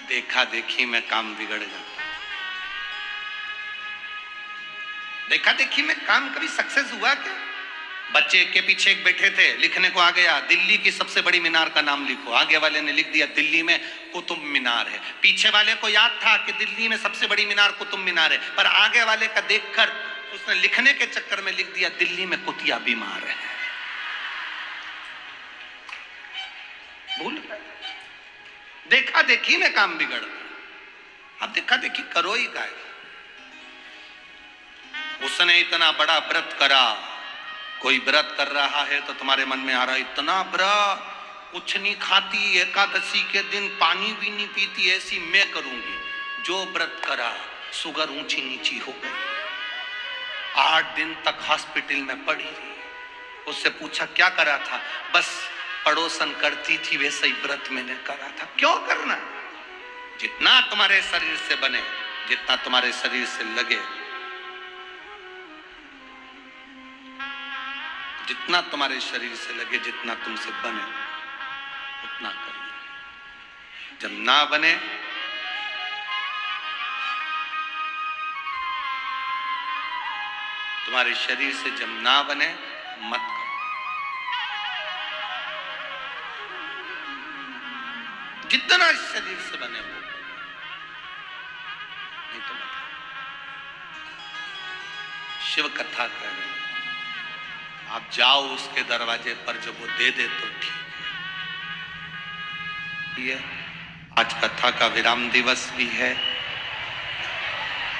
देखा देखी में काम बिगड़ जाता। देखा देखी में काम कभी सक्सेस हुआ क्या? बच्चे के पीछे एक बैठे थे, लिखने को आ गया दिल्ली की सबसे बड़ी मीनार का नाम लिखो। आगे वाले ने लिख दिया दिल्ली में कुतुब मीनार है। पीछे वाले को याद था कि दिल्ली में सबसे बड़ी मीनार कुतुब मीनार है, पर आगे वाले का देखकर उसने लिखने के चक्कर में लिख दिया दिल्ली में कुतिया बीमार है। भूल देखा देखी में काम बिगड़ता। अब देखा देखी करो ही काय? उसने इतना बड़ा व्रत करा। कोई व्रत कर रहा है तो तुम्हारे मन में आ रहा है इतना व्रत, कुछ नहीं खाती, एकादशी के दिन पानी भी नहीं पीती, ऐसी मैं करूंगी। जो व्रत करा शुगर ऊंची नीची हो गई, 8 दिन तक हॉस्पिटल में पड़ी रही। उससे पूछा क्या करा था? बस पड़ोसन करती थी वैसे ही व्रत मैंने करा था। क्यों करना? जितना तुम्हारे शरीर से बने, जितना तुम्हारे शरीर से लगे, जितना तुम्हारे शरीर से लगे, जितना तुमसे बने उतना करिए। जब ना बने तुम्हारे शरीर से, जब ना बने मत करो। जितना शरीर से बने वो, नहीं तो मत। शिव कथा कर रहे, आप जाओ उसके दरवाजे पर, जब वो दे दे तो ठीक है। आज कथा का विराम दिवस भी है।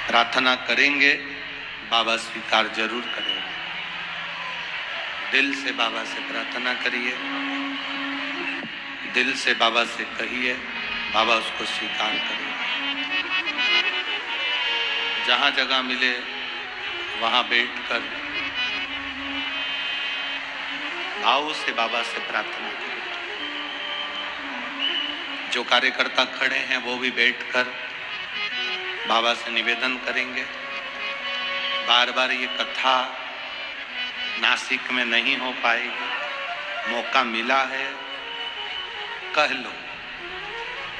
प्रार्थना करेंगे, बाबा स्वीकार जरूर करेंगे। दिल से बाबा से प्रार्थना करिए, दिल से बाबा से कहिए, बाबा उसको स्वीकार करें। जहां जगह मिले वहां बैठकर भाव से बाबा से प्रार्थना करें। जो कार्यकर्ता खड़े हैं वो भी बैठकर बाबा से निवेदन करेंगे। बार बार ये कथा नासिक में नहीं हो पाएगी। मौका मिला है, कह लो,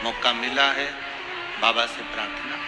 मौका मिला है, बाबा से प्रार्थना करो।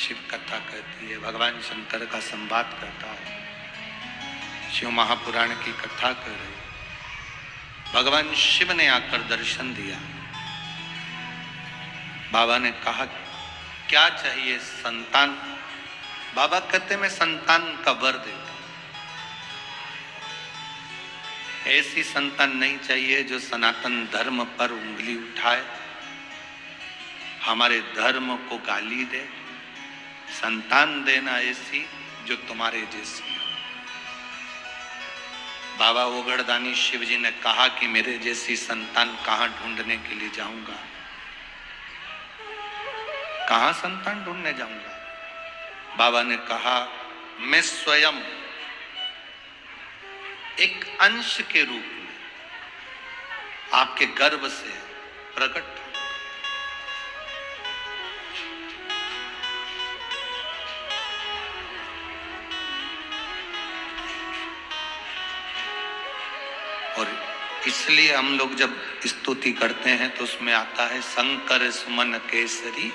शिव कथा कहती है, भगवान शंकर का संवाद करता है, शिव महापुराण की कथा कर रहे। भगवान शिव ने आकर दर्शन दिया। बाबा ने कहा क्या चाहिए? संतान। बाबा कहते मैं संतान का वर देता हूं। ऐसी संतान नहीं चाहिए जो सनातन धर्म पर उंगली उठाए, हमारे धर्म को गाली दे। संतान देना ऐसी जो तुम्हारे जैसी हो। बाबा ओगड़दानी शिव जी ने कहा कि मेरे जैसी संतान कहां ढूंढने के लिए जाऊंगा, कहां संतान ढूंढने जाऊंगा? बाबा ने कहा मैं स्वयं एक अंश के रूप में आपके गर्भ से प्रकट और इसलिए हम लोग जब स्तुति करते हैं तो उसमें आता है शंकर सुमन केसरी।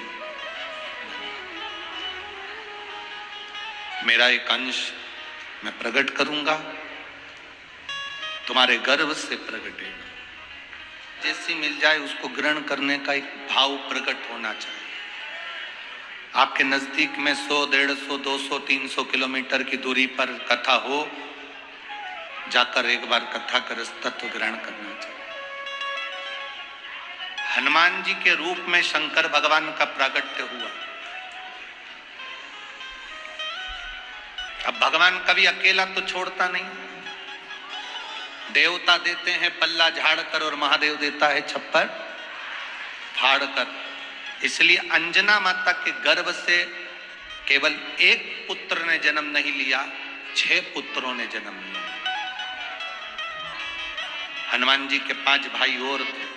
मेरा एक अंश मैं प्रकट करूंगा, तुम्हारे गर्भ से प्रकटेगा। जैसी मिल जाए उसको ग्रहण करने का एक भाव प्रकट होना चाहिए। आपके नजदीक में 100, 150, 200, 300 किलोमीटर की दूरी पर कथा हो, जाकर एक बार कथा का तत्व ग्रहण करना चाहिए। हनुमान जी के रूप में शंकर भगवान का प्राकट्य हुआ। अब भगवान कभी अकेला तो छोड़ता नहीं। देवता देते हैं पल्ला झाड़कर और महादेव देता है छप्पर फाड़कर। इसलिए अंजना माता के गर्भ से केवल एक पुत्र ने जन्म नहीं लिया, 6 पुत्रों ने जन्म लिया। हनुमान जी के 5 भाई और थे,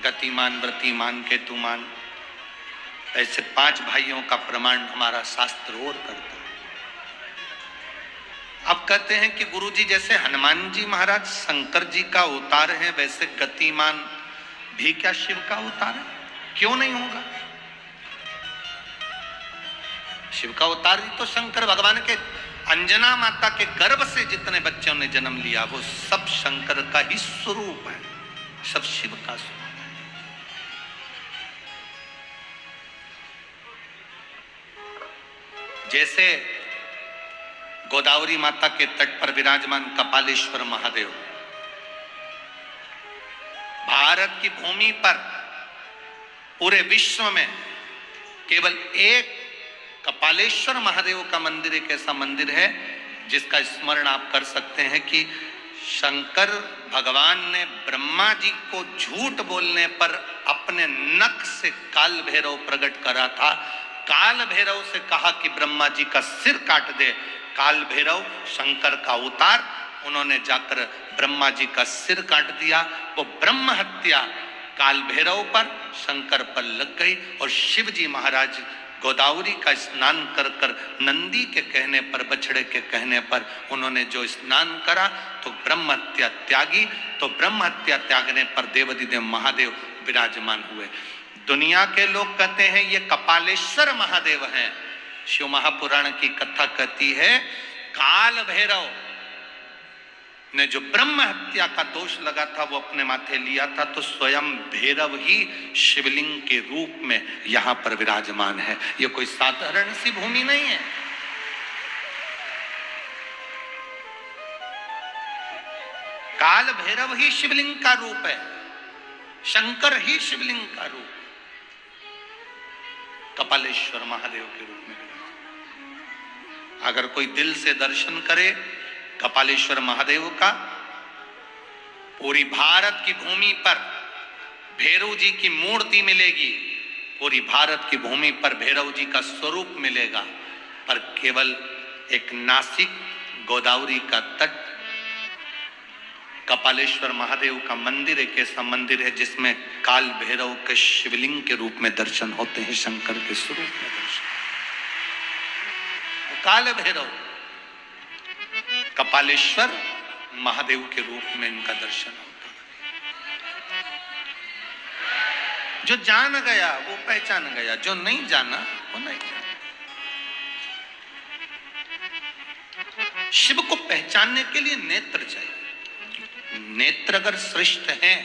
गतिमान, व्रतिमान, केतुमान। ऐसे 5 भाइयों का प्रमाण हमारा शास्त्र और करता है। अब कहते हैं कि गुरुजी जैसे हनुमान जी महाराज शंकर जी का अवतार है, वैसे गतिमान भी क्या शिव का अवतार है? क्यों नहीं होगा? शिव का अवतार ही तो शंकर भगवान के अंजना माता के गर्भ से जितने बच्चों ने जन्म लिया वो सब शंकर का ही स्वरूप है, सब शिव का स्वरूप। जैसे गोदावरी माता के तट पर विराजमान कपालेश्वर महादेव, भारत की भूमि पर पूरे विश्व में केवल एक कपालेश्वर महादेव का मंदिर एक ऐसा मंदिर है जिसका स्मरण आप कर सकते हैं कि शंकर भगवान ने ब्रह्मा जी को झूठ बोलने पर अपने नख से काल भैरव प्रकट करा था। काल भैरव से कहा कि ब्रह्मा जी का सिर काट दे। काल भैरव शंकर का अवतार, उन्होंने जाकर ब्रह्मा जी का सिर काट दिया। वो ब्रह्म हत्या काल भैरव पर, शंकर पर लग गई और शिव जी महाराज गोदावरी का स्नान कर कर नंदी के कहने पर, बछड़े के कहने पर उन्होंने जो स्नान करा तो ब्रह्म हत्या त्यागी। तो ब्रह्म हत्या त्यागने पर देवाधिदेव महादेव विराजमान हुए। दुनिया के लोग कहते हैं ये कपालेश्वर महादेव हैं। शिव महापुराण की कथा कहती है काल भैरव ने जो ब्रह्म हत्या का दोष लगा था वो अपने माथे लिया था, तो स्वयं भैरव ही शिवलिंग के रूप में यहां पर विराजमान है। ये कोई साधारण सी भूमि नहीं है। काल भैरव ही शिवलिंग का रूप है, शंकर ही शिवलिंग का रूप, कपालेश्वर महादेव के रूप में। अगर कोई दिल से दर्शन करे कपालेश्वर महादेव का, पूरी भारत की भूमि पर भैरव जी की मूर्ति मिलेगी, पूरी भारत की भूमि पर भैरव जी का स्वरूप मिलेगा। पर केवल एक नासिक गोदावरी का तट कपालेश्वर महादेव का मंदिर एक ऐसा मंदिर है जिसमें काल भैरव के शिवलिंग के रूप में दर्शन होते हैं, शंकर के स्वरूप में दर्शन। काल भैरव कपालेश्वर महादेव के रूप में इनका दर्शन होता है। जो जान गया वो पहचान गया, जो नहीं जाना को नहीं जाना। शिव को पहचानने के लिए नेत्र चाहिए। नेत्र अगर श्रेष्ठ हैं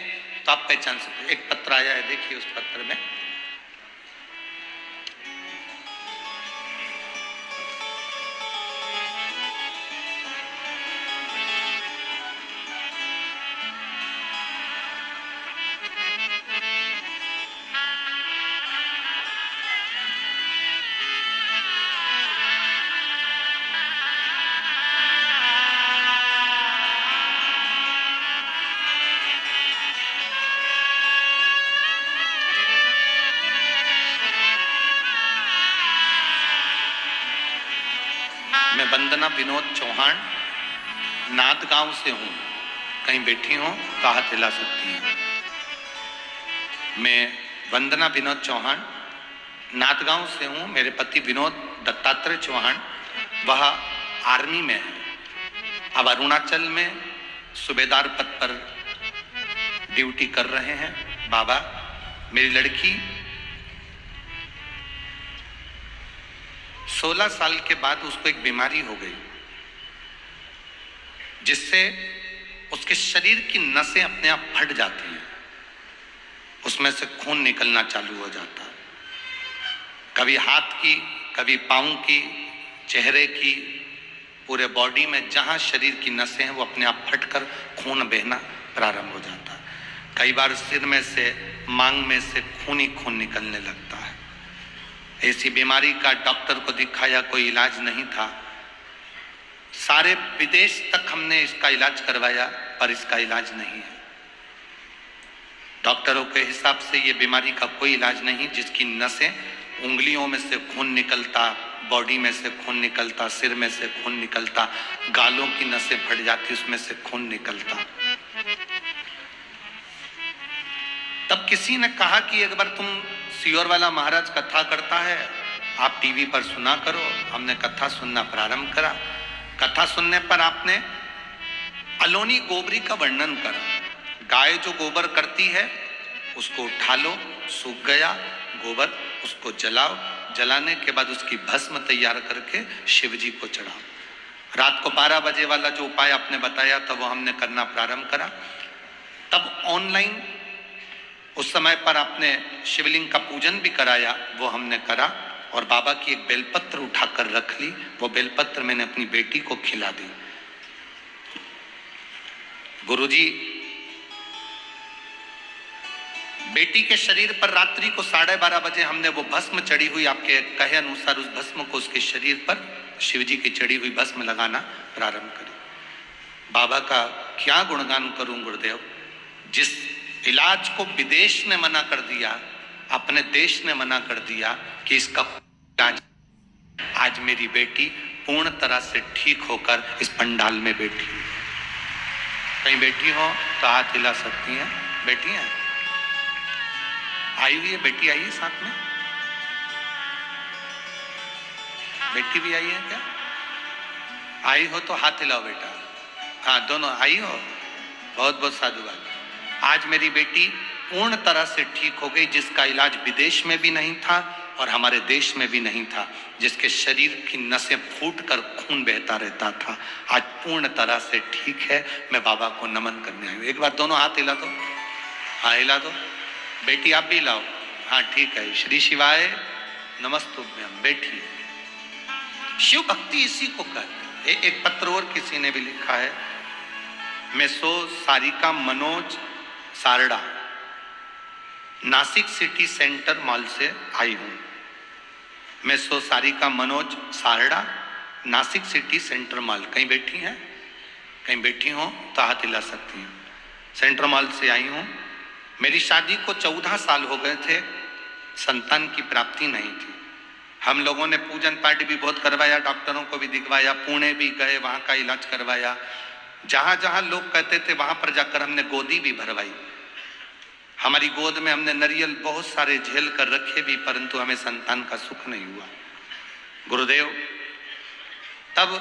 तो आप पहचान सकते। एक पत्र आया है, देखिए उस पत्र में मैं वंदना विनोद चौहान नादगांव से हूं। कहीं बैठी हो तो हाथ हिला सकती हैं। मैं वंदना विनोद चौहान नादगांव से हूं। मेरे पति विनोद दत्तात्रेय चौहान वह आर्मी में है। अब अरुणाचल में सूबेदार पद पर ड्यूटी कर रहे हैं। बाबा, मेरी लड़की 16 साल के बाद उसको एक बीमारी हो गई जिससे उसके शरीर की नसें अपने आप फट जाती हैं, उसमें से खून निकलना चालू हो जाता है। कभी हाथ की, कभी पाँव की, चेहरे की, पूरे बॉडी में जहां शरीर की नसें हैं वो अपने आप फटकर खून बहना प्रारंभ हो जाता है। कई बार सिर में से, मांग में से खून ही खून निकलने लगता है। ऐसी बीमारी का डॉक्टर को दिखाया, कोई इलाज नहीं था। सारे विदेश तक हमने इसका इलाज करवाया पर इसका इलाज नहीं है। डॉक्टरों के हिसाब से ये बीमारी का कोई इलाज नहीं। जिसकी नसें, उंगलियों में से खून निकलता, बॉडी में से खून निकलता, सिर में से खून निकलता, गालों की नसें फट जाती, उसमें से खून निकलता। तब किसी ने कहा कि एक बार तुम सियोर वाला महाराज कथा करता है, आप टीवी पर सुना करो। हमने कथा सुनना प्रारंभ करा। कथा सुनने पर आपने अलोनी गोबरी का वर्णन करा। गाय जो गोबर करती है उसको उठा लो, सूख गया गोबर, उसको जलाओ, जलाने के बाद उसकी भस्म तैयार करके शिव जी को चढ़ाओ। रात को 12 बजे वाला जो उपाय आपने बताया था वो हमने करना प्रारंभ करा। तब ऑनलाइन उस समय पर आपने शिवलिंग का पूजन भी कराया, वो हमने करा। और बाबा की एक बेलपत्र उठाकर रख ली। वो बेलपत्र मैंने अपनी बेटी को खिला दी। गुरुजी, बेटी के शरीर पर रात्रि को 12:30 बजे हमने वो भस्म चढ़ी हुई, आपके कहे अनुसार उस भस्म को उसके शरीर पर शिवजी की चढ़ी हुई भस्म लगाना प्रारंभ करी। बाबा का क्या गुणगान करूं गुरुदेव। जिस इलाज को विदेश ने मना कर दिया, अपने देश ने मना कर दिया कि इसका इलाज, आज मेरी बेटी पूर्ण तरह से ठीक होकर इस पंडाल में बैठी। कहीं बैठी हो तो हाथ हिला सकती हैं। बैठी हैं, आई हुई है बेटी, आई है साथ में, बेटी भी आई है क्या? आई हो तो हाथ हिलाओ बेटा। हाँ, दोनों आई हो, बहुत बहुत साधुवाद। आज मेरी बेटी पूर्ण तरह से ठीक हो गई, जिसका इलाज विदेश में भी नहीं था और हमारे देश में भी नहीं था, जिसके शरीर की नसें फूटकर खून बहता रहता था, आज पूर्ण तरह से ठीक है। मैं बाबा को नमन करने आई हूँ। एक बार दोनों हाथ हिला दो। हाँ, हिला दो। बेटी आप भी लाओ। हाँ, ठीक है। श्री शिवाय नमस्तुभ्यम। बैठिए। शिव भक्ति इसी को कहते हैं। एक पत्र और किसी ने भी लिखा है, meso Sarika Manoj Sarda, Nashik city centre mall से आई हूं। Meso Sarika Manoj Sarda, Nashik city centre mall. कहीं बैठी हैं? कहीं बैठी हो तो हाथ हिला सकती हैं। सेंटर मॉल से आई हूं। मेरी शादी को 14 साल हो गए थे, संतान की प्राप्ति नहीं थी। हम लोगों ने पूजन पाठ भी बहुत करवाया, डॉक्टरों को भी दिखवाया, पुणे भी गए, वहां का इलाज करवाया। जहां जहां लोग कहते थे वहां पर जाकर हमने गोदी भी भरवाई। हमारी गोद में हमने नारियल बहुत सारे झेल कर रखे भी, परंतु हमें संतान का सुख नहीं हुआ। गुरुदेव, तब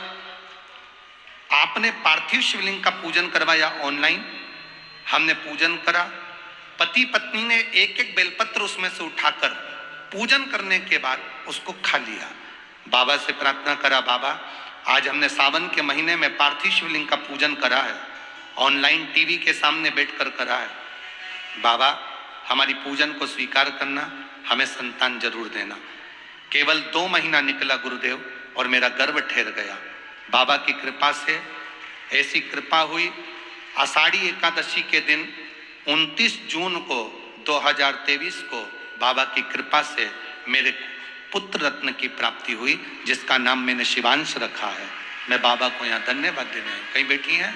आपने पार्थिव शिवलिंग का पूजन करवाया ऑनलाइन, हमने पूजन करा। पति पत्नी ने एक एक बेलपत्र उसमें से उठाकर पूजन करने के बाद उसको खा लिया। बाबा से प्रार्थना करा, बाबा आज हमने सावन के महीने में पार्थिव शिवलिंग का पूजन करा है, ऑनलाइन टीवी के सामने बैठकर करा है। बाबा हमारी पूजन को स्वीकार करना, हमें संतान जरूर देना। केवल 2 महीना निकला गुरुदेव और मेरा गर्भ ठहर गया। बाबा की कृपा से ऐसी कृपा हुई, आषाढ़ी एकादशी के दिन 29 जून को 2023 को बाबा की कृपा से मेरे पुत्र रत्न की प्राप्ति हुई, जिसका नाम मैंने शिवांश रखा है। मैं बाबा को यहाँ धन्यवाद देने आई। कहीं बैठी हैं,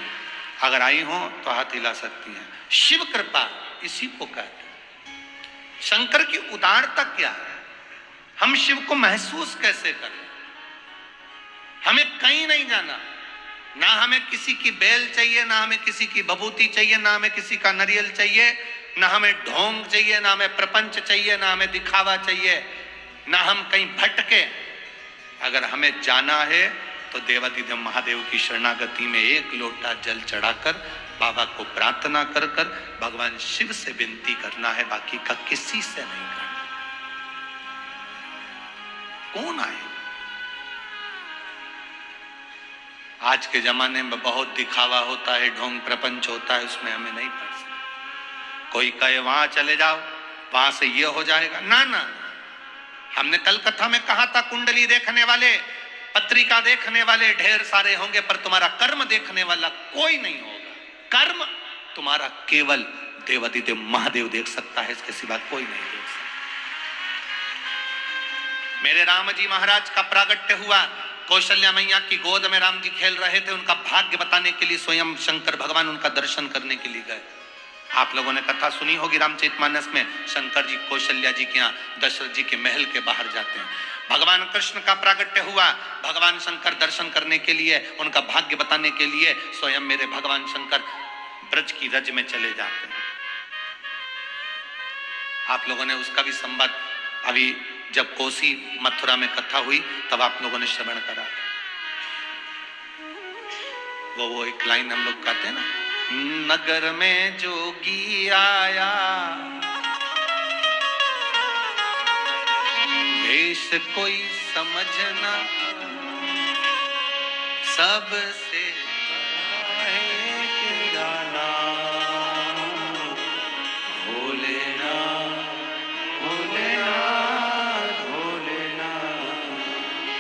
अगर आई हो तो हाथ हिला सकती हैं। शिव कृपा इसी को कहते हैं। शंकर की उदारता क्या है, हम शिव को महसूस कैसे करें। हमें कहीं नहीं जाना, ना हमें किसी की बेल चाहिए, ना हमें किसी की बबूती चाहिए, ना हमें किसी का नारियल चाहिए, ना हमें ढोंग चाहिए, ना हमें प्रपंच चाहिए, ना हमें दिखावा चाहिए, ना हम कहीं भटके। अगर हमें जाना है तो देवाधिदेव महादेव की शरणागति में 1 लोटा जल चढ़ाकर बाबा को प्रार्थना कर कर भगवान शिव से विनती करना है, बाकी का किसी से नहीं करना। कौन आए? आज के जमाने में बहुत दिखावा होता है, ढोंग प्रपंच होता है, उसमें हमें नहीं पड़ सकता। कोई कहे वहां चले जाओ, वहां से ये हो जाएगा, ना ना। हमने कल कथा में कहा था, कुंडली देखने वाले, पत्रिका देखने वाले ढेर सारे होंगे, पर तुम्हारा कर्म देखने वाला कोई नहीं होगा। कर्म तुम्हारा केवल देवाधिदेव महादेव देख सकता है, इसके सिवा कोई नहीं देख सकता। मेरे राम जी महाराज का प्रागट्य हुआ, कौशल्या मैया की गोद में राम जी खेल रहे थे। उनका भाग्य बताने के लिए स्वयं शंकर भगवान उनका दर्शन करने के लिए गए। आप लोगों ने कथा सुनी होगी रामचरितमानस में, शंकर जी कौशल्या जी के यहाँ दशरथ जी के महल के बाहर जाते हैं। भगवान कृष्ण का प्रागट्य हुआ, भगवान शंकर दर्शन करने के लिए, उनका भाग्य बताने के लिए स्वयं मेरे भगवान शंकर ब्रज की रज में चले जाते हैं। आप लोगों ने उसका भी संवाद अभी जब कोसी मथुरा में कथा हुई तब आप लोगों ने श्रवण करा। वो एक लाइन हम लोग कहते हैं ना, नगर में जोगी आया, देश कोई समझना, सबसे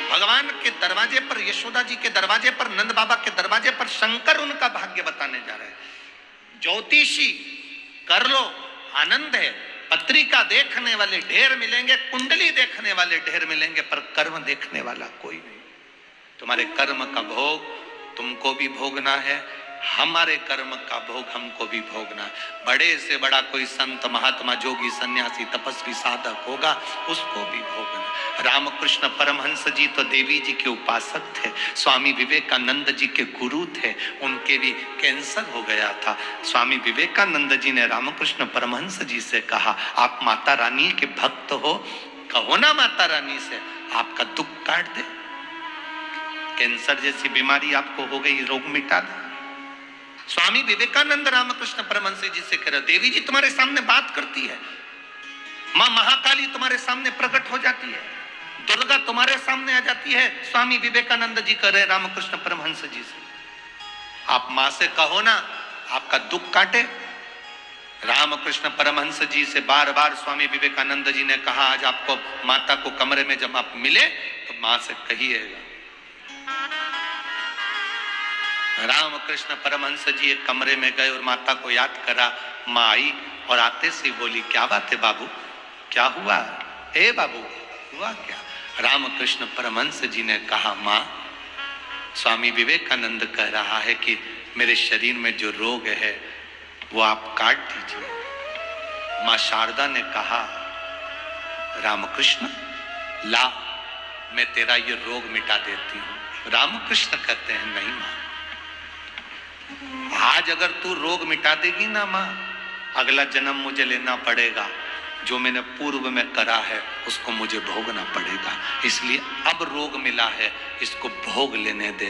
भगवान के दरवाजे पर, यशोदा जी के दरवाजे पर, नंद बाबा के दरवाजे पर शंकर उनका भाग्य बताने जा रहे हैं। ज्योतिषी कर लो, आनंद है, पत्रिका देखने वाले ढेर मिलेंगे, कुंडली देखने वाले ढेर मिलेंगे, पर कर्म देखने वाला कोई नहीं। तुम्हारे कर्म का भोग तुमको भी भोगना है, हमारे कर्म का भोग हमको भी भोगना है। बड़े से बड़ा कोई संत महात्मा जोगी सन्यासी तपस्वी साधक होगा, उसको भी भोगना। रामकृष्ण परमहंस जी तो देवी जी के उपासक थे, स्वामी विवेकानंद जी के गुरु थे, उनके भी कैंसर हो गया था। स्वामी विवेकानंद जी ने रामकृष्ण परमहंस जी से कहा, आप माता रानी के भक्त हो, कहो ना माता रानी से आपका दुख काट दे। कैंसर जैसी बीमारी आपको हो गई, रोग मिटा दे। स्वामी विवेकानंद रामकृष्ण परमहंस जी से कह रहे, देवी जी तुम्हारे सामने बात करती है, मां महाकाली तुम्हारे सामने प्रकट हो जाती है, दुर्गा तुम्हारे सामने आ जाती है। स्वामी विवेकानंद जी कह रहे रामकृष्ण परमहंस जी से, आप मां से कहो ना आपका दुख काटे। रामकृष्ण परमहंस जी से बार बार स्वामी विवेकानंद जी ने कहा, आज आपको माता को कमरे में जब आप मिले तो मां से कहिएगा। रामकृष्ण परमहंस जी एक कमरे में गए और माता को याद करा। माँ आई और आते से बोली, क्या बात है बाबू, क्या हुआ? ए बाबू हुआ क्या? रामकृष्ण परमहंस जी ने कहा, माँ स्वामी विवेकानंद कह रहा है कि मेरे शरीर में जो रोग है वो आप काट दीजिए। माँ शारदा ने कहा, रामकृष्ण ला मैं तेरा ये रोग मिटा देती हूँ। रामकृष्ण कहते हैं, नहीं माँ, आज अगर तू रोग मिटा देगी ना माँ, अगला जन्म मुझे लेना पड़ेगा, जो मैंने पूर्व में करा है उसको मुझे भोगना पड़ेगा, इसलिए अब रोग मिला है इसको भोग लेने दे।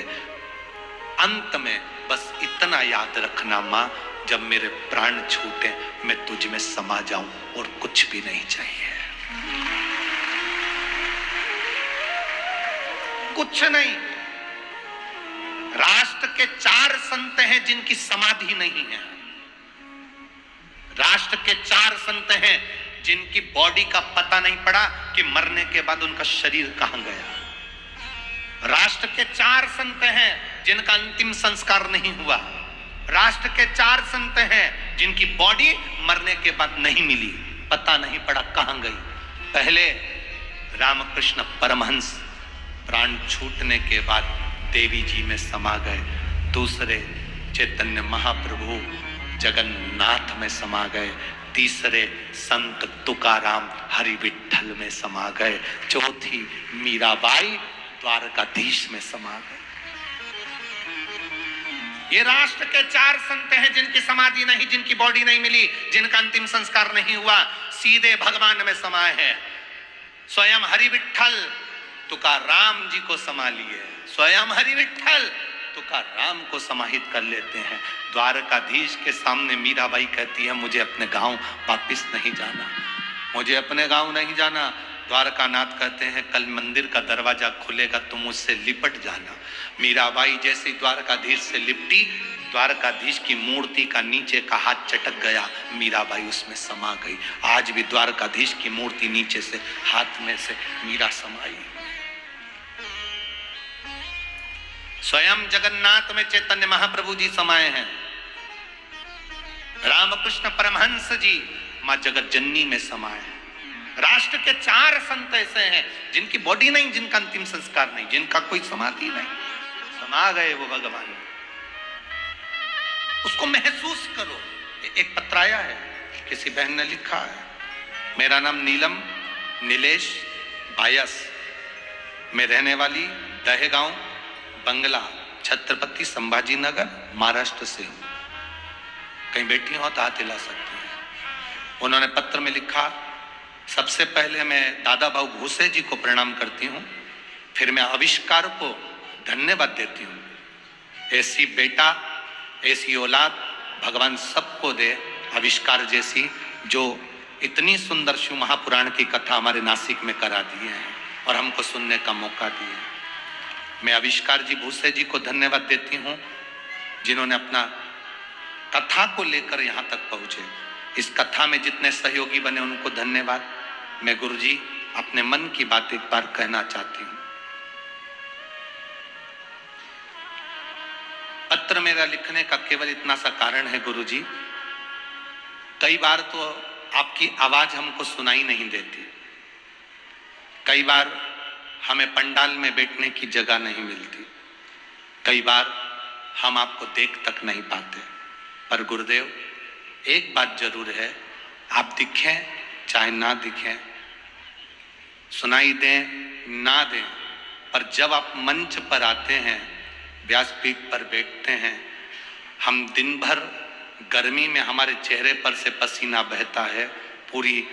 अंत में बस इतना याद रखना माँ, जब मेरे प्राण छूटे मैं तुझ में समा जाऊं और कुछ भी नहीं चाहिए। कुछ नहीं। राष्ट्र के 4 संत हैं जिनकी समाधि नहीं है। राष्ट्र के 4 संत हैं जिनकी बॉडी का पता नहीं पड़ा कि मरने के बाद उनका शरीर कहां गया। राष्ट्र के 4 संत हैं जिनका अंतिम संस्कार नहीं हुआ। राष्ट्र के 4 संत हैं जिनकी बॉडी मरने के बाद नहीं मिली, पता नहीं पड़ा कहां गई। पहले रामकृष्ण परमहंस प्राण छूटने के बाद देवी जी में समा गए। दूसरे चैतन्य महाप्रभु जगन्नाथ में समा गए। तीसरे संत तुकाराम हरि विठ्ठल में समा गए। चौथी मीराबाई द्वारकाधीश में समा गए। ये राष्ट्र के 4 संत हैं जिनकी समाधि नहीं, जिनकी बॉडी नहीं मिली, जिनका अंतिम संस्कार नहीं हुआ, सीधे भगवान में समाये हैं। स्वयं हरि विठ्ठल तुकाराम जी को समा लिए। स्वयं हरि विठ्ठल तुकाराम को समाहित कर लेते हैं। द्वारकाधीश के सामने मीराबाई कहती है मुझे अपने गांव वापिस नहीं जाना, मुझे अपने गांव नहीं जाना। द्वारकानाथ कहते हैं कल मंदिर का दरवाजा खुलेगा तुम मुझसे लिपट जाना। मीराबाई जैसे द्वारकाधीश से लिपटी, द्वारकाधीश की मूर्ति का नीचे का हाथ चटक गया, मीराबाई उसमें समा गई। आज भी द्वारकाधीश की मूर्ति नीचे से हाथ में से मीरा समाई। स्वयं जगन्नाथ में चैतन्य महाप्रभु जी समाये हैं। रामकृष्ण परमहंस जी मां जगत जननी में समाये हैं। राष्ट्र के 4 संत ऐसे हैं जिनकी बॉडी नहीं, जिनका अंतिम संस्कार नहीं, जिनका कोई समाधि नहीं, समा गए वो भगवान। उसको महसूस करो। एक पत्र आया है, किसी बहन ने लिखा है, मेरा नाम नीलम नीलेश बायस, मैं रहने वाली दहेगांव बंगला छत्रपति संभाजी नगर महाराष्ट्र से हूं। कहीं बैठी हो तो हाथ हिला सकती हैं। उन्होंने पत्र में लिखा, सबसे पहले मैं दादा भाऊ भूसे जी को प्रणाम करती हूं, फिर मैं आविष्कार को धन्यवाद देती हूं। ऐसी बेटा, ऐसी औलाद भगवान सबको दे, आविष्कार जैसी, जो इतनी सुंदर शिव महापुराण की कथा हमारे नासिक में करा दिए हैं और हमको सुनने का मौका दिया। मैं आविष्कार जी भूसे जी को धन्यवाद देती हूं जिन्होंने अपना कथा को लेकर यहां तक पहुंचे। इस कथा में जितने सहयोगी बने उनको धन्यवाद। मैं गुरुजी अपने मन की बात एक बार कहना चाहती हूं। पत्र मेरा लिखने का केवल इतना सा कारण है गुरुजी, कई बार तो आपकी आवाज हमको सुनाई नहीं देती, कई बार हमें पंडाल में बैठने की जगह नहीं मिलती, कई बार हम आपको देख तक नहीं पाते। पर गुरुदेव एक बात जरूर है, आप दिखें चाहे ना दिखें, सुनाई दें ना दें, पर जब आप मंच पर आते हैं, व्यासपीठ पर बैठते हैं, हम दिन भर गर्मी में हमारे चेहरे पर से पसीना बहता है, पूरी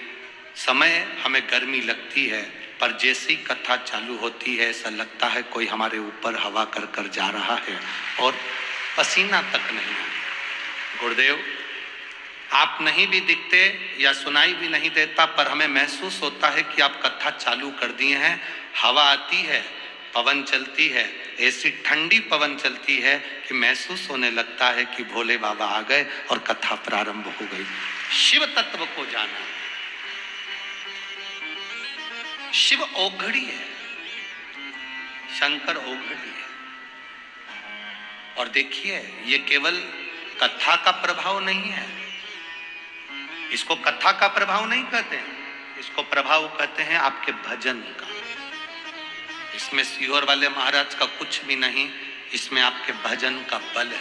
समय हमें गर्मी लगती है, पर जैसी कथा चालू होती है ऐसा लगता है कोई हमारे ऊपर हवा कर कर जा रहा है और पसीना तक नहीं है। गुरुदेव आप नहीं भी दिखते या सुनाई भी नहीं देता, पर हमें महसूस होता है कि आप कथा चालू कर दिए हैं। हवा आती है, पवन चलती है, ऐसी ठंडी पवन चलती है कि महसूस होने लगता है कि भोले बाबा आ गए और कथा प्रारंभ हो गई। शिव तत्व को जाना, शिव औघड़ी है, शंकर औघड़ी है। और देखिए ये केवल कथा का प्रभाव नहीं है, इसको कथा का प्रभाव नहीं कहते हैं, इसको प्रभाव कहते हैं आपके भजन का। इसमें सीहोर वाले महाराज का कुछ भी नहीं, इसमें आपके भजन का बल है।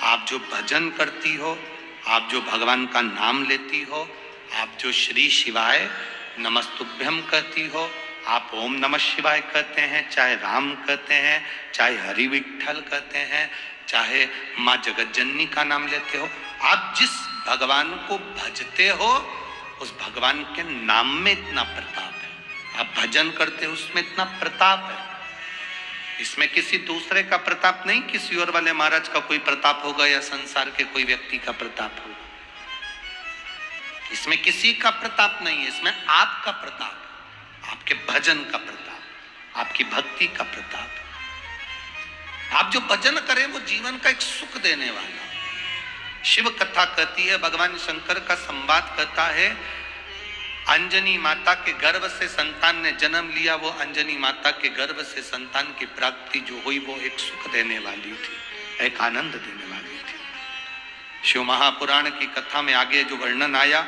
आप जो भजन करती हो, आप जो भगवान का नाम लेती हो, आप जो श्री शिवाय नमस्तुभ्यम कहती हो, आप ओम नमः शिवाय कहते हैं, चाहे राम कहते हैं, चाहे हरि विठ्ठल कहते हैं, चाहे माँ जगत जननी का नाम लेते हो, आप जिस भगवान को भजते हो उस भगवान के नाम में इतना प्रताप है। आप भजन करते हो उसमें इतना प्रताप है। इसमें किसी दूसरे का प्रताप नहीं, किसी और वाले महाराज का कोई प्रताप होगा या संसार के कोई व्यक्ति का प्रताप होगा। इसमें किसी का प्रताप नहीं है, इसमें आपका प्रताप, आपके भजन का प्रताप, आपकी भक्ति का प्रताप। आप जो भजन करें वो जीवन का एक सुख देने वाला। शिव कथा कहती है, भगवान शंकर का संवाद कहता है, अंजनी माता के गर्भ से संतान ने जन्म लिया। वो अंजनी माता के गर्भ से संतान की प्राप्ति जो हुई वो एक सुख देने वाली थी, एक आनंद देने वाली थी। शिव महापुराण की कथा में आगे जो वर्णन आया,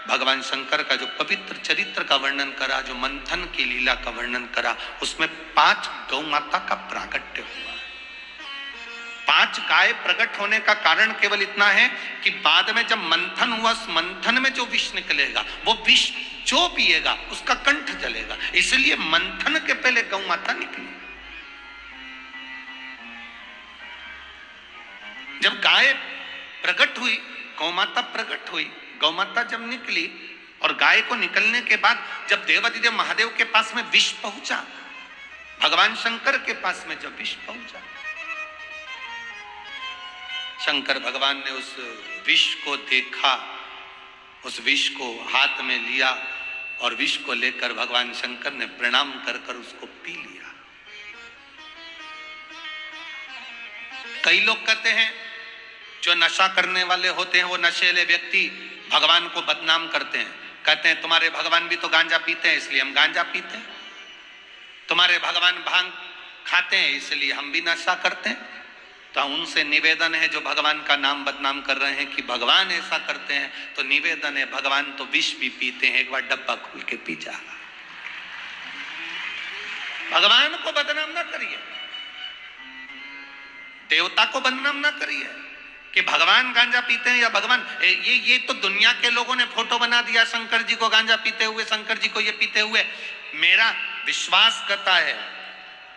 भगवान शंकर का जो पवित्र चरित्र का वर्णन करा, जो मंथन की लीला का वर्णन करा, उसमें 5 गौ माता का प्राकट्य हुआ। 5 गाय प्रकट होने का कारण केवल इतना है कि बाद में जब मंथन हुआ, उस मंथन में जो विष निकलेगा वो विष जो पिएगा उसका कंठ जलेगा, इसलिए मंथन के पहले गौ माता निकली। जब गाय प्रकट हुई, गौ माता प्रकट हुई, गौ माता जब निकली और गाय को निकलने के बाद जब देवाधिदेव महादेव के पास में विष पहुंचा, भगवान शंकर के पास में जब विष पहुंचा, शंकर भगवान ने उस विष को देखा, उस विष को हाथ में लिया और विष को लेकर भगवान शंकर ने प्रणाम कर कर उसको पी लिया। कई लोग कहते हैं जो नशा करने वाले होते हैं वो नशेले व्यक्ति भगवान को बदनाम करते हैं, कहते हैं तुम्हारे भगवान भी तो गांजा पीते हैं इसलिए हम गांजा पीते हैं, तुम्हारे भगवान भांग खाते हैं इसलिए हम भी नशा करते हैं। तो उनसे निवेदन है जो भगवान का नाम बदनाम कर रहे हैं कि भगवान ऐसा करते हैं, तो निवेदन है भगवान तो विष भी पीते हैं, एक बार डब्बा खोल के पी जा। भगवान को बदनाम ना करिए, देवता को बदनाम ना करिए कि भगवान गांजा पीते हैं या भगवान ये तो दुनिया के लोगों ने फोटो बना दिया शंकर जी को गांजा पीते हुए, शंकर जी को ये पीते हुए। मेरा विश्वास करता है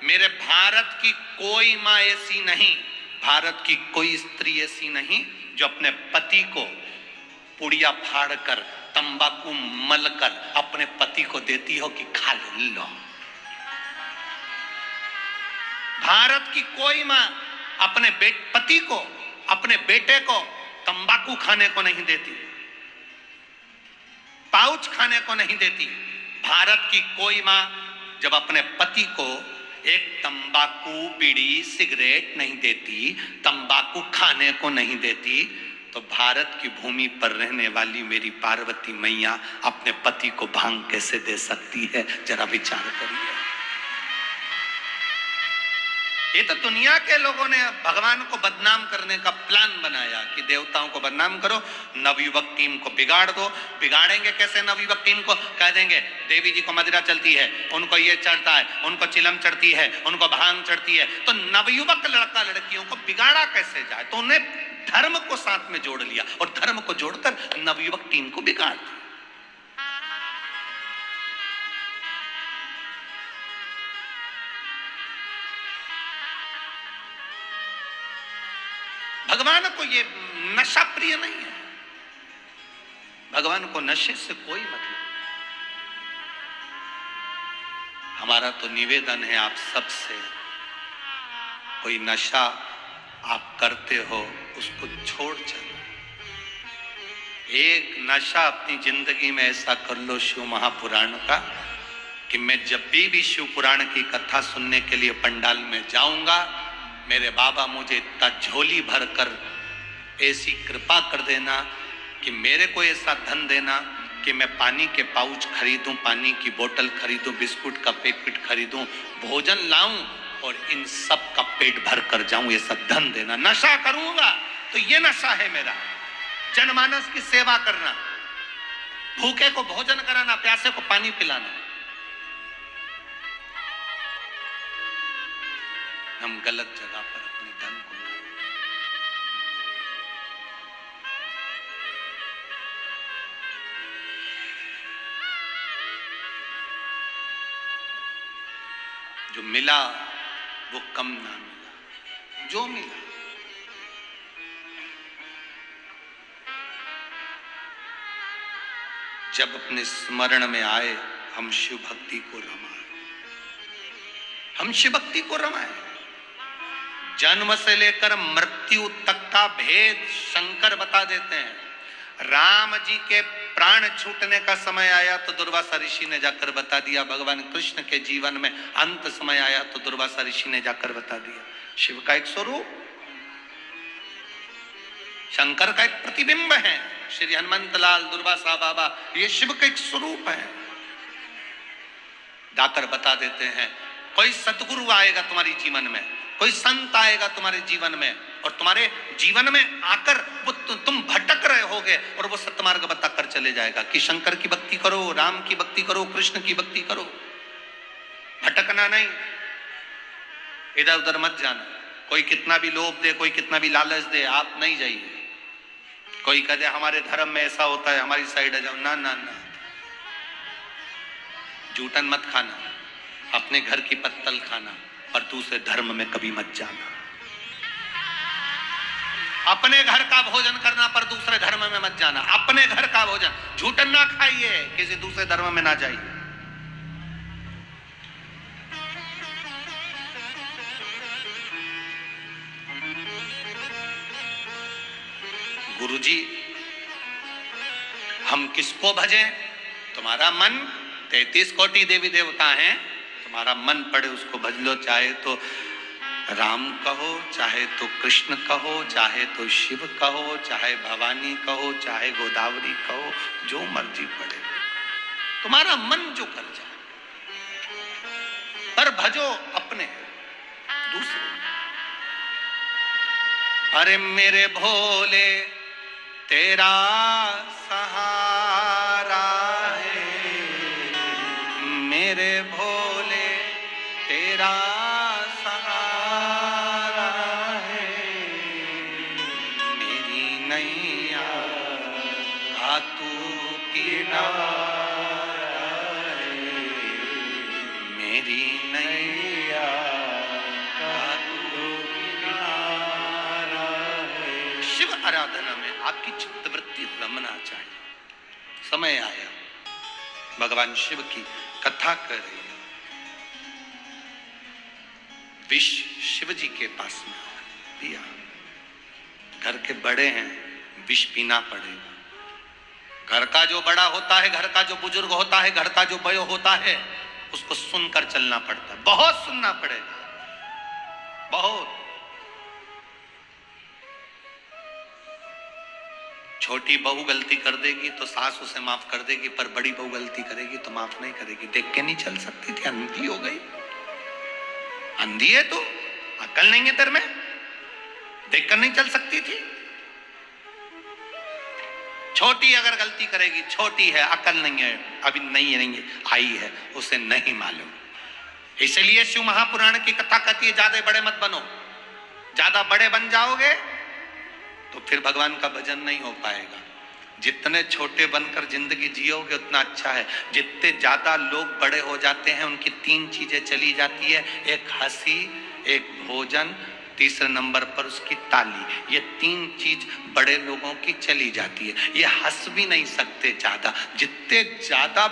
मेरे भारत की कोई माँ ऐसी नहीं, भारत की कोई स्त्री ऐसी नहीं जो अपने पति को पुड़िया फाड़ कर तंबाकू मलकर अपने पति को देती हो कि खा लो। भारत की कोई माँ अपने पति को, अपने बेटे को तंबाकू खाने को नहीं देती, पाउच खाने को नहीं देती। भारत की कोई माँ जब अपने पति को एक तंबाकू बीड़ी सिगरेट नहीं देती, तंबाकू खाने को नहीं देती, तो भारत की भूमि पर रहने वाली मेरी पार्वती मैया अपने पति को भांग कैसे दे सकती है? जरा विचार करिए। ये तो दुनिया के लोगों ने भगवान को बदनाम करने का प्लान बनाया कि देवताओं को बदनाम करो, नवयुवक टीम को बिगाड़ दो। बिगाड़ेंगे कैसे नवयुवक टीम को? कह देंगे देवी जी को मदिरा चलती है, उनको ये चढ़ता है, उनको चिलम चढ़ती है, उनको भांग चढ़ती है, तो नवयुवक लड़का लड़कियों को बिगाड़ा कैसे जाए? तो उन्हें धर्म को साथ में जोड़ लिया और धर्म को जोड़कर नवयुवक टीम को बिगाड़ दिया। भगवान को ये नशा प्रिय नहीं है, भगवान को नशे से कोई मतलब। हमारा तो निवेदन है आप सबसे, कोई नशा आप करते हो उसको छोड़ चलो। एक नशा अपनी जिंदगी में ऐसा कर लो शिव महापुराण का कि मैं जब भी शिव पुराण की कथा सुनने के लिए पंडाल में जाऊंगा, मेरे बाबा मुझे इतना झोली भर कर ऐसी कृपा कर देना कि मेरे को ऐसा धन देना कि मैं पानी के पाउच खरीदूं, पानी की बोतल खरीदूं, बिस्कुट का पैकेट खरीदूं, भोजन लाऊं और इन सब का पेट भर कर जाऊं, ये सब धन देना। नशा करूंगा तो ये नशा है मेरा, जनमानस की सेवा करना, भूखे को भोजन कराना, प्यासे को पानी पिलाना। हम गलत जगह पर अपने धन को जो मिला वो कम ना मिला, जो मिला जब अपने स्मरण में आए हम शिव भक्ति को रमाए, हम शिव भक्ति को रमाए। जन्म से लेकर मृत्यु तक का भेद शंकर बता देते हैं। राम जी के प्राण छूटने का समय आया तो दुर्वासा ऋषि ने जाकर बता दिया। भगवान कृष्ण के जीवन में अंत समय आया तो दुर्वासा ऋषि ने जाकर बता दिया। शिव का एक स्वरूप, शंकर का एक प्रतिबिंब है। श्री हनुमंत लाल, दुर्वासा बाबा, ये शिव का एक स्वरूप है। जाकर बता देते हैं, कोई सतगुरु आएगा तुम्हारे जीवन में, कोई संत आएगा तुम्हारे जीवन में, और तुम्हारे जीवन में आकर वो तुम भटक रहे होगे और वो सत्यमार्ग बताकर चले जाएगा कि शंकर की भक्ति करो, राम की भक्ति करो, कृष्ण की भक्ति करो, भटकना नहीं, इधर उधर मत जाना। कोई कितना भी लोभ दे, कोई कितना भी लालच दे, आप नहीं जाइए। कोई कहे हमारे धर्म में ऐसा होता है, हमारी साइड आ जाओ, ना ना ना, जूठन मत खाना, अपने घर की पत्तल खाना, और दूसरे धर्म में कभी मत जाना। अपने घर का भोजन करना पर दूसरे धर्म में मत जाना। अपने घर का भोजन, झूठन ना खाइए, किसी दूसरे धर्म में ना जाइए। गुरुजी, हम किसको भजें? तुम्हारा मन, 33 कोटि देवी देवता हैं, तुम्हारा मन पड़े उसको भज लो। चाहे तो राम कहो, चाहे तो कृष्ण कहो, चाहे तो शिव कहो, चाहे भवानी कहो, चाहे गोदावरी कहो, जो मर्जी पड़े, तुम्हारा मन जो कर जाए, पर भजो अपने, दूसरे। अरे मेरे भोले तेरा सहारा है, मेरे भोले तेरा सहारा है, मेरी नैया का तू किनारा है, मेरी नैया का तू किनारा है। शिव आराधना में आपकी चित्तवृत्ति रमना चाहिए। समय आया, भगवान शिव की कथा कर रही है। विष शिव जी के पास में दिया, घर के बड़े हैं, विष पीना पड़ेगा। घर का जो बड़ा होता है, घर का जो बुजुर्ग होता है, घर का जो बयो होता है, उसको सुनकर चलना पड़ता है, बहुत सुनना पड़ेगा, बहुत। छोटी बहू गलती कर देगी तो सास उसे माफ कर देगी, पर बड़ी बहू गलती करेगी तो माफ नहीं करेगी। देख के नहीं चल सकती थी, अंधी हो गई। अंधी है तो अकल नहीं है तेरे में, देख कर नहीं चल सकती थी। छोटी अगर गलती करेगी, छोटी है, अकल नहीं है, अभी नहीं है, आई है, उसे नहीं मालूम। इसलिए शिव महापुराण की कथा कहती है, ज्यादा बड़े मत बनो। ज्यादा बड़े बन जाओगे तो फिर भगवान का भजन नहीं हो पाएगा। जितने छोटे बनकर जिंदगी जियोगे उतना अच्छा है। जितने ज्यादा लोग बड़े हो जाते हैं, उनकी 3 चीजें चली जाती है, एक हंसी, एक भोजन, तीसरे नंबर पर उसकी ताली। ये 3 चीज बड़े लोगों की चली जाती है। ये हंस भी नहीं सकते ज्यादा। जितने ज्यादा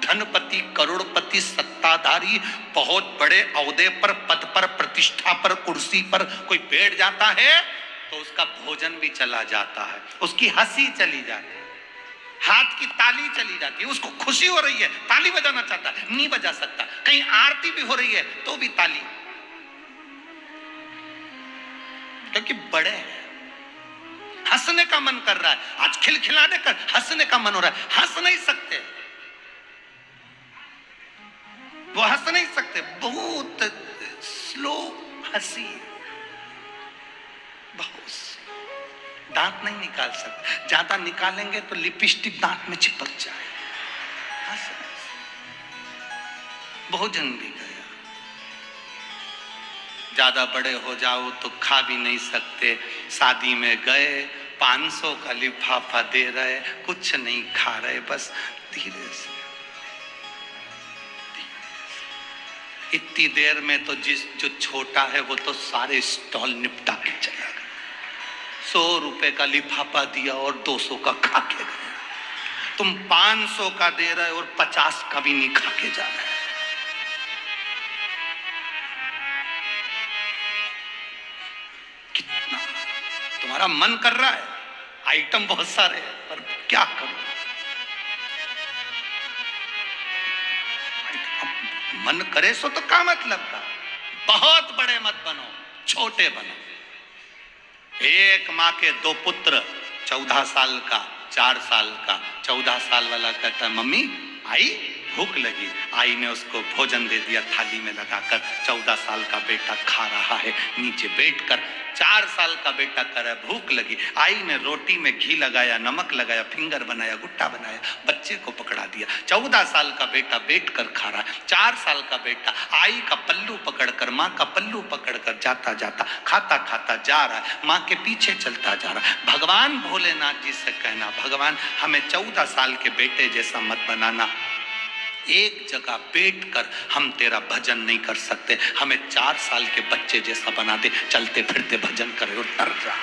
धनपति, करोड़पति, सत्ताधारी, बहुत बड़े औहदे पर, पद पर, प्रतिष्ठा पर, कुर्सी पर कोई बैठ जाता है तो उसका भोजन भी चला जाता है, उसकी हंसी चली जाती है, हाथ की ताली चली जाती है। उसको खुशी हो रही है, ताली बजाना चाहता है, नहीं बजा सकता। कहीं आरती भी हो रही है तो भी ताली, क्योंकि बड़े हैं। हंसने का मन कर रहा है, आज खिलखिलाने का, हंसने का मन हो रहा है, हंस नहीं सकते, वो हंस नहीं सकते, बहुत स्लो हंसी, बहुत दांत नहीं निकाल सकते। ज्यादा निकालेंगे तो लिपस्टिक दांत में चिपक जाए। भोजन भी गया। ज्यादा बड़े हो जाओ तो खा भी नहीं सकते। शादी में गए, 500 का लिफाफा दे रहे, कुछ नहीं खा रहे, बस धीरे से। इतनी देर में तो जो छोटा है वो तो सारे स्टॉल निपटा के चला गया। 100 रुपए का लिफाफा दिया और 200 का खा के गया। तुम 500 का दे रहे और 50 का भी नहीं खा के जा रहे। कितना तुम्हारा मन कर रहा है, आइटम बहुत सारे हैं, पर क्या करो। मन करे सो तो का मतलब का, बहुत बड़े मत बनो, छोटे बनो। एक माँ के दो पुत्र, 14 साल का, 4 साल का। 14 साल वाला कहता है मम्मी आई भूख लगी। आई ने उसको भोजन दे दिया थाली में लगाकर। 14 साल का बेटा खा रहा है नीचे बैठकर। 4 साल का बेटा कह रहा है भूख लगी। आई ने रोटी में घी लगाया, नमक लगाया, फिंगर बनाया, गुट्टा बनाया, बच्चे को पकड़ा दिया। 14 साल का बेटा बैठकर खा रहा है। 4 साल का बेटा आई का पल्लू पकड़कर, माँ का पल्लू पकड़कर जाता जाता खाता खाता जा रहा है, माँ के पीछे चलता जा रहा है। भगवान भोलेनाथ जी से कहना भगवान हमें 14 साल के बेटे जैसा मत बनाना, एक जगह बैठकर हम तेरा भजन नहीं कर सकते, हमें 4 साल के बच्चे जैसा बना दे, चलते फिरते भजन करे और डर जा।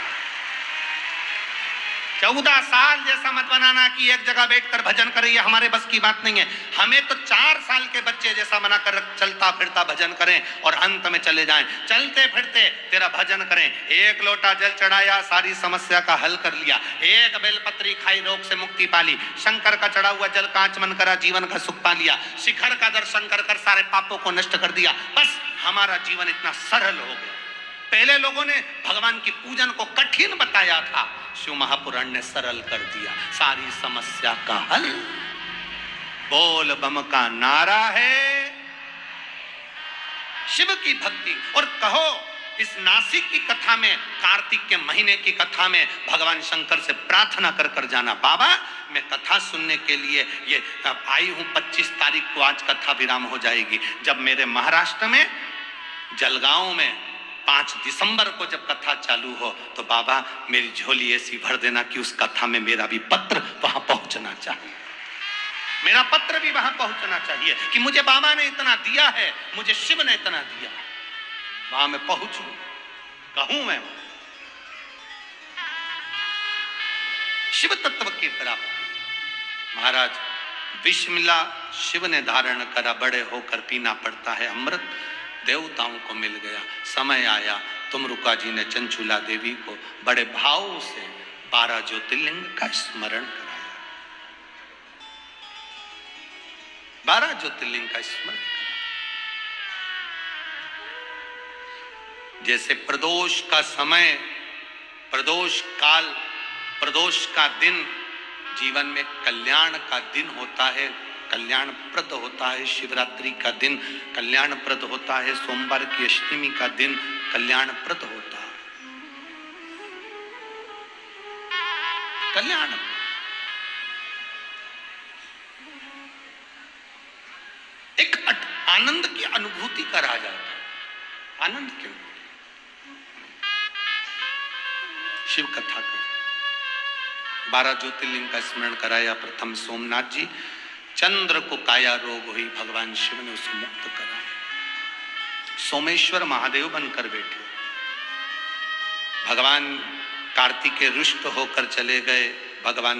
14 साल जैसा मत बनाना कि एक जगह बैठकर भजन करे, ये हमारे बस की बात नहीं है। हमें तो 4 साल के बच्चे जैसा बनाकर चलता फिरता भजन करें और अंत में चले जाएं, चलते फिरते तेरा भजन करें। एक लोटा जल चढ़ाया, सारी समस्या का हल कर लिया। एक बेलपत्री खाई, रोग से मुक्ति पाली। शंकर का चढ़ा हुआ जल का आचमन करा, जीवन का सुख पा लिया। शिखर का दर्शन कर कर सारे पापों को नष्ट कर दिया। बस हमारा जीवन इतना सरल हो गया। पहले लोगों ने भगवान की पूजन को कठिन बताया था, शिव महापुराण ने सरल कर दिया, सारी समस्या का हल। बोल बम का नारा है, शिव की भक्ति। और कहो इस नासिक की कथा में, कार्तिक के महीने की कथा में भगवान शंकर से प्रार्थना कर कर जाना, बाबा मैं कथा सुनने के लिए ये आई हूं, 25 तारीख को आज कथा विराम हो जाएगी। जब मेरे महाराष्ट्र में जलगांव में 5 दिसंबर को जब कथा चालू हो तो बाबा मेरी झोली ऐसी भर देना कि उस कथा में मेरा भी पत्र वहां पहुंचना चाहिए, मेरा पत्र भी वहां पहुंचना चाहिए कि मुझे बाबा ने इतना दिया है, मुझे शिव ने इतना दिया, वहां मैं पहुंचूं, कहूं मैं शिव तत्व की प्राप्ति। महाराज विष मिला, शिव ने धारण करा, बड़े होकर पीना पड़ता है अमृत, देवताओं को मिल गया। समय आया तुमरुका जी ने चंचुला देवी को बड़े भाव से 12 ज्योतिर्लिंग का स्मरण कराया, 12 ज्योतिर्लिंग का स्मरण कराया। जैसे प्रदोष का समय, प्रदोष काल, प्रदोष का दिन जीवन में कल्याण का दिन होता है, कल्याणप्रद होता है। शिवरात्रि का दिन कल्याणप्रद होता है, सोमवार की अष्टमी का दिन कल्याणप्रद होता है। कल्याण एक आनंद की अनुभूति करा जाता है, आनंद क्यों? शिव कथा कर 12 ज्योतिर्लिंग का स्मरण कराया। प्रथम सोमनाथ जी, चंद्र को काया रोग हुई, भगवान शिव ने उसे मुक्त करा। सोमेश्वर महादेव बनकर बैठे। भगवान कार्तिकेय रुष्ट होकर चले गए, भगवान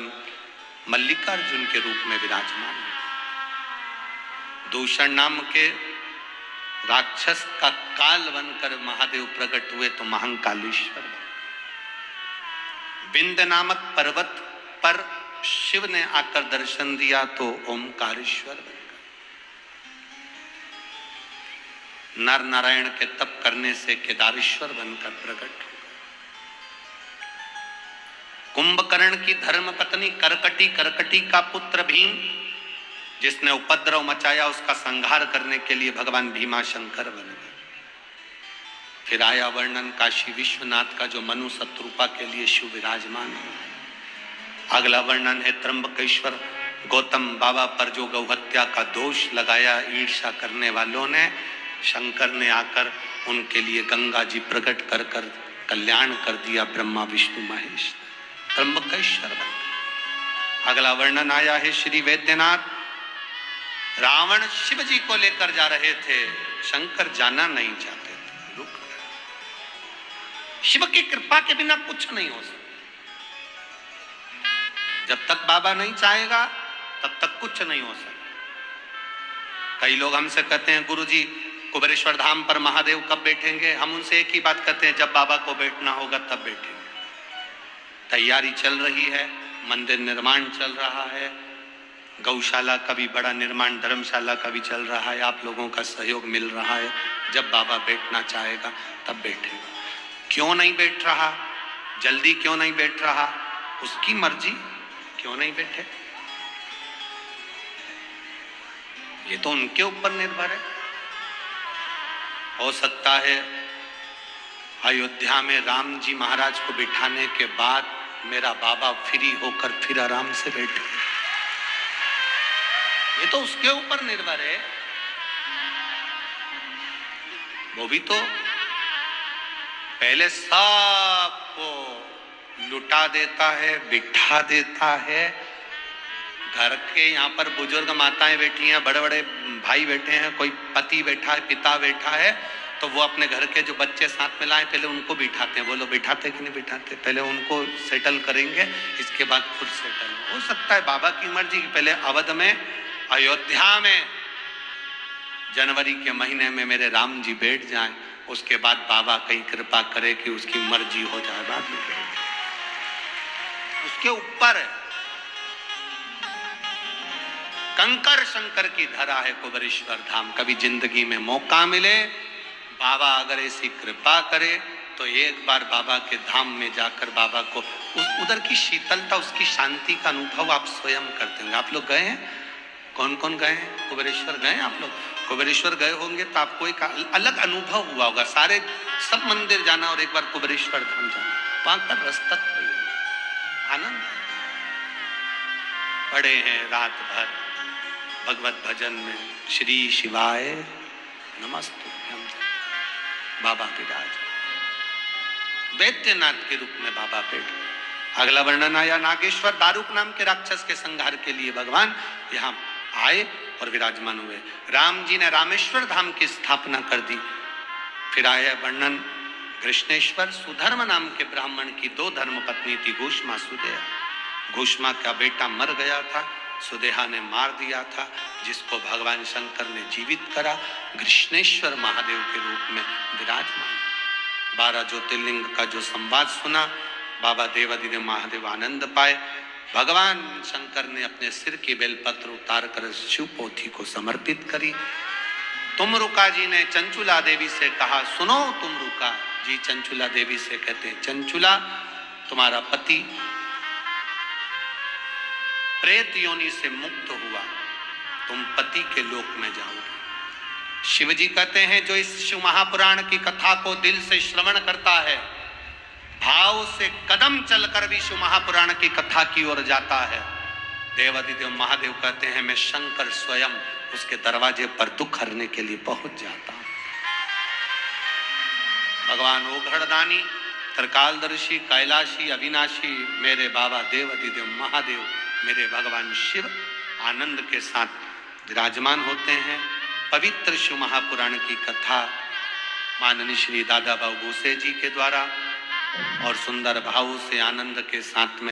मल्लिकार्जुन के रूप में विराजमान। दूषण नाम के राक्षस का काल बनकर महादेव प्रकट हुए तो महाकालेश्वर बने। विंध्य नामक पर्वत पर शिव ने आकर दर्शन दिया तो ओमकारेश्वर बनकर। नर नारायण के तप करने से केदारेश्वर बनकर प्रकट हो। कुंभकर्ण की धर्म पत्नी करकटी, करकटी का पुत्र भीम, जिसने उपद्रव मचाया, उसका संहार करने के लिए भगवान भीमाशंकर बन गए। फिर आया वर्णन काशी विश्वनाथ का, जो मनु शत्रुपा के लिए शिव विराजमान है। अगला वर्णन है त्र्यंबकेश्वर, गौतम बाबा पर जो गौहत्या का दोष लगाया ईर्ष्या करने वालों ने, शंकर ने आकर उनके लिए गंगा जी प्रकट कर कर कल्याण कर दिया, ब्रह्मा विष्णु महेश, त्र्यंबकेश्वर बन गए। अगला वर्णन आया है श्री वैद्यनाथ, रावण शिव जी को लेकर जा रहे थे, शंकर जाना नहीं चाहते थे, रुक गए। शिव की कृपा के बिना कुछ नहीं हो सकता। जब तक बाबा नहीं चाहेगा तब तक कुछ नहीं हो सकता। कई लोग हमसे कहते हैं गुरुजी कुबेरेश्वर धाम पर महादेव कब बैठेंगे? हम उनसे एक ही बात कहते हैं, जब बाबा को बैठना होगा तब बैठेंगे। तैयारी चल रही है, मंदिर निर्माण चल रहा है, गौशाला का भी बड़ा निर्माण, धर्मशाला का भी चल रहा है, आप लोगों का सहयोग मिल रहा है। जब बाबा बैठना चाहेगा तब बैठेगा। क्यों नहीं बैठ रहा, जल्दी क्यों नहीं बैठ रहा, उसकी मर्जी, क्यों नहीं बैठे ये तो उनके ऊपर निर्भर है। हो सकता है अयोध्या में राम जी महाराज को बिठाने के बाद मेरा बाबा फ्री होकर फिर आराम से बैठे, ये तो उसके ऊपर निर्भर है। वो भी तो पहले सबको लुटा देता है, बिठा देता है। घर के यहाँ पर बुजुर्ग माताएं बैठी हैं, बड़े बड़े भाई बैठे हैं, कोई पति बैठा है, पिता बैठा है, तो वो अपने घर के जो बच्चे साथ में लाए पहले उनको बिठाते हैं। बोलो बिठाते कि नहीं बिठाते, पहले उनको सेटल करेंगे, इसके बाद खुद सेटल। हो सकता है बाबा की मर्जी कि पहले अवध में, अयोध्या में जनवरी के महीने में मेरे राम जी बैठ जाएं, उसके बाद बाबा कहीं कृपा करे कि उसकी मर्जी हो जाए, बाद में उसके ऊपर है। कंकर शंकर की धरा है कुबेरेश्वर धाम। कभी जिंदगी में मौका मिले, बाबा अगर ऐसी कृपा करे तो एक बार बाबा के धाम में जाकर बाबा को उस उधर की शीतलता, उसकी शांति का अनुभव आप स्वयं करते होंगे। आप लोग गए हैं? कौन कौन गए हैं? कुबेरेश्वर गए हैं आप लोग? कुबेरेश्वर गए होंगे तो आपको एक अलग अनुभव हुआ होगा। सारे सब मंदिर जाना और एक बार कुबेरेश्वर धाम जाना, वहां का रसतत्व आनंद। पड़े हैं रात भर भगवत भजन में, श्री शिवाय नमस्तुभ्यं, बाबा विराज वैद्यनाथ के रूप में बाबा बैठ। अगला वर्णन आया नागेश्वर दारुक नाम के राक्षस के संहार के लिए भगवान यहाँ आए और विराजमान हुए। राम जी ने रामेश्वर धाम की स्थापना कर दी। फिर आया वर्णन कृष्णेश्वर। सुधर्म नाम के ब्राह्मण की 2 धर्म पत्नी थी, घूष्मा सुदेहा। घूष्मा का बेटा मर गया था, सुदेहा ने मार दिया था, जिसको भगवान शंकर ने जीवित करा, कृष्णेश्वर महादेव के रूप में विराजमान। 12 ज्योतिर्लिंग का जो संवाद सुना, बाबा देवादिदेव महादेव आनंद पाए। भगवान शंकर ने अपने सिर की बेलपत्र उतार कर शिव पोथी को समर्पित करी। तुमरुका जी ने चंचुला देवी से कहा, सुनो तुमरुका जी, चंचुला देवी से कहते हैं, चंचुला तुम्हारा पति प्रेत योनि से मुक्त हुआ, तुम पति के लोक में जाओगे। शिव जी कहते हैं, जो इस शिव महापुराण की कथा को दिल से श्रवण करता है, भाव से कदम चलकर भी शिव महापुराण की कथा की ओर जाता है, देवादिदेव महादेव कहते हैं मैं शंकर स्वयं उसके दरवाजे पर दुख हरने के लिए पहुंच जाता हूं। भगवान ओघड़दानी, त्रिकालदर्शी, कैलाशी, अविनाशी मेरे बाबा देवादिदेव महादेव, मेरे भगवान शिव आनंद के साथ विराजमान होते हैं। पवित्र शिव महापुराण की कथा माननीय श्री दादा बाबू भूसे जी के द्वारा और सुंदर भाव से आनंद के साथ में